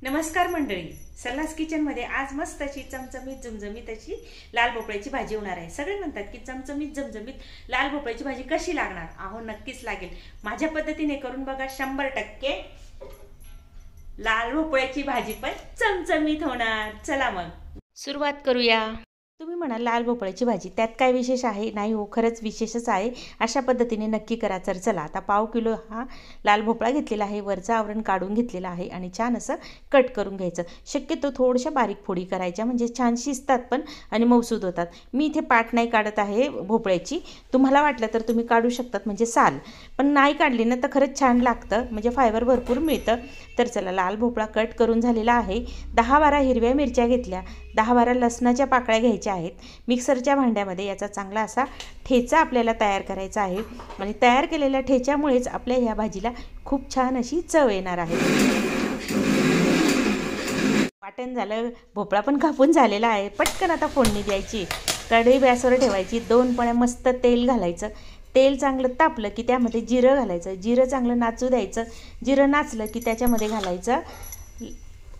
नमस्कार मंडळी, सल्लास किचन मध्ये आज मस्त अशी चमचमीत झमझमीत अशी लाल भोपळ्याची भाजी होणार आहे। सगळे म्हणतात की चमचमीत झमझमीत लाल भोपळ्याची भाजी कशी लागणार। अहो नक्कीच लागेल, माझ्या पद्धतीने करून बघा, 100% लाल भोपळ्याची भाजी पण चमचमीत होणार। चला मग सुरुवात करूया। तुम्ही म्हणाल लाल भोपळ्याची भाजी त्यात काय विशेष आहे? नाही हो, खरंच विशेषच आहे। अशा पद्धतीने नक्की करा। तर चला, आता पाव किलो हा लाल भोपळा घेतलेला आहे, वरचं आवरण काढून घेतलेलं आहे आणि छान असं कट करून घ्यायचं। शक्यतो थोड्याशा बारीक फोडी करायच्या, म्हणजे छान शिजतात पण आणि मऊसूद होतात। मी इथे पाट नाही काढत आहे भोपळ्याची, तुम्हाला वाटलं तर तुम्ही काढू शकतात, म्हणजे साल पण नाही काढली ना तर खरंच छान लागतं, म्हणजे फायबर भरपूर मिळतं। तर चला, लाल भोपळा कट करून झालेला आहे। 10-12 हिरव्या मिरच्या घेतल्या, 10-12 लसणाच्या पाकळ्या घ्यायच्या आहेत। मिक्सरच्या भांड्यामध्ये याचा चांगला असा ठेचा आपल्याला तयार करायचा आहे आणि तयार केलेल्या ठेच्यामुळेच आपल्या ह्या भाजीला खूप छान अशी चव येणार आहे। वाटण झालं, भोपळा पण कापून झालेला आहे। पटकन आता फोडणी द्यायची। कढई गॅसवर ठेवायची, 2 पळ्या मस्त तेल घालायचं। तेल चांगलं तापलं की त्यामध्ये जिरं घालायचं, जिरं चांगलं नाचू द्यायचं। जिरं नाचलं की त्याच्यामध्ये घालायचं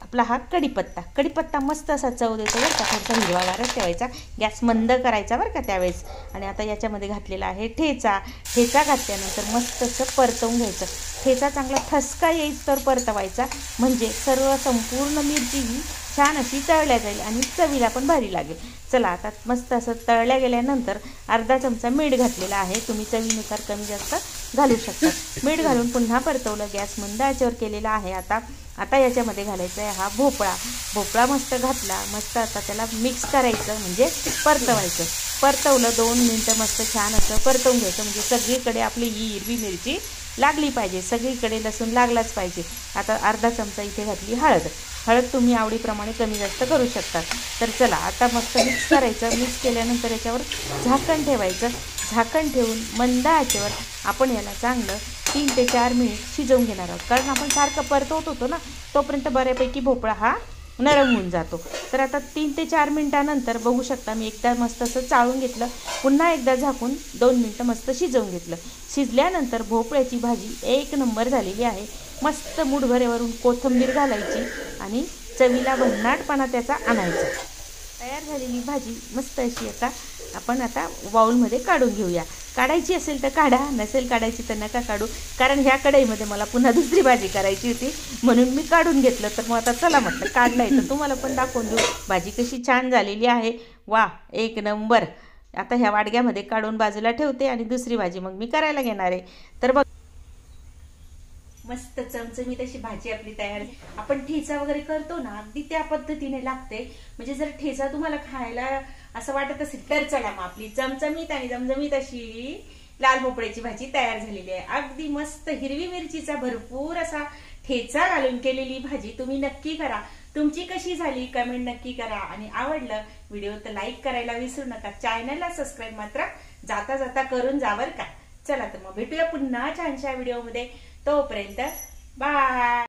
आपला हा कढीपत्ता। कढीपत्ता मस्त असा चव देतो बरं का, थोडासा हिरवागारच ठेवायचा, गॅस मंद करायचा बरं का त्यावेळेस। आणि आता याच्यामध्ये घातलेला आहे ठेचा। ठेचा घातल्यानंतर मस्त असं परतवून घ्यायचं। ठेचा चांगला ठसका येईस तर परतवायचा, म्हणजे सर्व संपूर्ण मिरची ही छान अशी तळल्या जाईल आणि चवीला पण भारी लागेल। चला, आता मस्त असं तळल्या गेल्यानंतर अर्धा चमचा मीठ घातलेला आहे, तुम्ही चवीनुसार कमी जास्त घालू शकता। मीठ घालून पुन्हा परतवलं, गॅस मंद आचेवर केलेला आहे। आता याच्यामध्ये घालायचं आहे हा भोपळा। भोपळा मस्त घातला, मस्त आता त्याला मिक्स करायचं, म्हणजे परतवायचं। परतवलं 2 मिनटं मस्त छान असं परतवून घ्यायचं, म्हणजे सगळीकडे आपली ही हिरवी मिरची लागली पाहिजे, सगळीकडे लसूण लागलाच पाहिजे। आता अर्धा चमचा इथे घातली हळद। हळद तुम्ही आवडीप्रमाणे कमी जास्त करू शकतात। तर चला, आता मस्त मिक्स करायचं। मिक्स केल्यानंतर याच्यावर झाकण ठेवायचं। झाकण ठेवून मंद आचेवर आपण याला चांगलं 3 ते 4 मिनिट शिजवून घेणार आहोत, कारण आपण सारखं परतवत होतो ना, तोपर्यंत बऱ्यापैकी भोपळा हा नरम होऊन जातो। तर आता 3 ते 4 मिनिटानंतर बघू शकता, मी एकदा मस्त असं चाळून घेतलं, पुन्हा एकदा झाकून 2 मिनटं मस्त शिजवून घेतलं। शिजल्यानंतर भोपळ्याची भाजी 1 नंबर झालेली आहे। मस्त मुठभरेवरून कोथिंबीर घालायची आणि चवीला भन्नाटपणा त्याचा आणायचा। तयार झालेली भाजी मस्त अशी आपण आता बाउलमध्ये काढून घेऊया। काढायची असेल तर काढा, नसेल काढायची तर नका काढू, कारण ह्या कढईमध्ये मला पुन्हा दुसरी भाजी करायची होती, म्हणून मी काढून घेतलं। तर मग आता चला म्हटलं काढलंय तर तुम्हाला पण दाखवून देऊ भाजी कशी छान झालेली आहे। वा, 1 नंबर। आता ह्या वाडग्यामध्ये काढून बाजूला ठेवते आणि दुसरी भाजी मग मी करायला घेणार आहे। तर बघ, मस्त चमचमीत अशी भाजी आपली तयार। आपण ठेचा वगैरे करतो ना, अगदी त्या पद्धतीने लागते। म्हणजे जर ठेचा तुम्हाला खायला असं वाटत असेल तर चला, मग आपली चमचमीत आणि झमझमीत अशी लाल भोपळ्याची भाजी तयार झालेली आहे। अगदी मस्त हिरवी मिरचीचा भरपूर असा ठेचा घालून केलेली भाजी तुम्ही नक्की करा। तुमची कशी झाली कमेंट नक्की करा, आणि आवडलं व्हिडिओ तर लाईक करायला विसरू नका। चॅनलला सबस्क्राईब मात्र जाता जाता करून जा बरं का। चला, तर मग भेटूया पुन्हा छानशा व्हिडिओमध्ये। तोपर्यंत बाय।